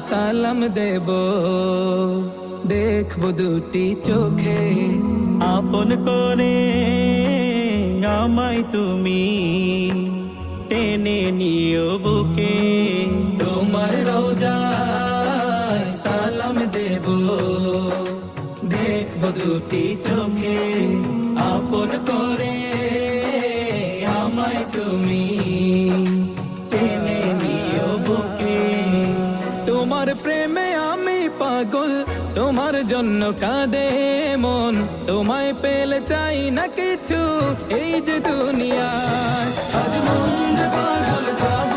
সালাম দেব, দেখব দুটি চোখে। আপন করে আমায় তুমি টেনে নিও বুকে। তোমার রোজায় সালাম দেব, দেখব দুটি চোখে। আপন করে আমায় তুমি টেনে নিও বুকে। তোমার প্রেমে আমি পাগল, তোমার জন্য কাঁদে মন। তোমায় পেলে চাই না কিছু এই যে দুনিয়ায়। আজ মন যে পাগল, যাব